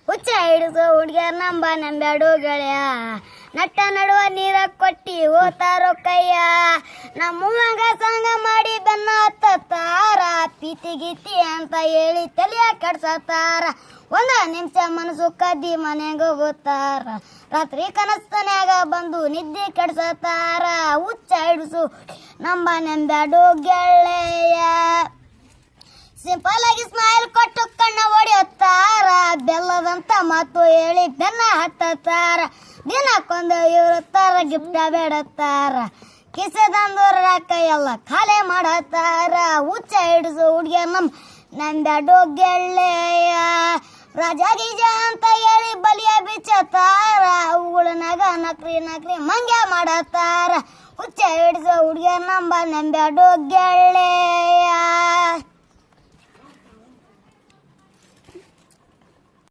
ಹುಚ್ಚ ಹಿಡಿಸು ಹುಡುಗಿಯರ್ ನಂಬ ನಂಬ್ಯಾಡು ಗೆಳೆಯ ನಟ್ಟ ನಡುವ ನೀರ ಕೊಟ್ಟಿ ಓತಾರೋ ಕೈಯ ನಮ್ಮವ್ವಂಗ ಸಂಗ ಮಾಡಿ ಬೆನ್ನ ಹತ್ತಾರ ಪೀತಿ ಗೀತಿ ಅಂತ ಹೇಳಿ ತಲೆಯ ಕೆಡ್ಸತ್ತಾರ ಒಂದ ನಿಮಿಷ ಮನಸ್ಸು ಕದ್ದಿ ಮನೆಗೆ ಹೋಗುತ್ತಾರ ರಾತ್ರಿ ಕನಸ್ತನ್ಯಾಗ ಬಂದು ನಿದ್ದೆ ಕೆಡ್ಸತ್ತಾರ ಹುಚ್ಚ ಹಿಡಿಸು ನಂಬ ನಂಬ್ಯಾಡು ಗೆಳೆಯ ಸಿಂಪಲ್ ಆಗಿ ಸ್ಮೈಲ್ ಕೊಟ್ಟು ಕಣ್ಣ ಹೊಡೆಯುತ್ತಾರ ಬೆಲ್ಲದಂತ ಮಾತು ಹೇಳಿ ಬೆನ್ನ ಹತ್ತಾರ ದಿನಕ್ಕೊಂದು ಇರುತ್ತಾರ ಗಿಫ್ಟ ಬೇಡತ್ತಾರ ಕಿಸೆದಂದು ರೊಕ್ಕ ಎಲ್ಲ ಖಾಲಿ ಮಾಡತ್ತಾರ ಹುಚ್ಚ ಹಿಡಿಸು ಹುಡುಗಿಯ ನಂಬ್ಯಾಡು ಗೆಳೆಯ ರಾಜ ಗೀಜ ಅಂತ ಹೇಳಿ ಬಲಿಯ ಬಿಚ್ಚತ್ತಾರ ಅವುಗಳನ್ನಾಗ ನಕ್ರಿ ಮಂಗ್ಯ ಮಾಡತ್ತಾರ ಹುಚ್ಚ ಹಿಡಿಸು ಹುಡುಗಿಯ ನಂಬ್ಯಾಡು ಗೆಳೆಯ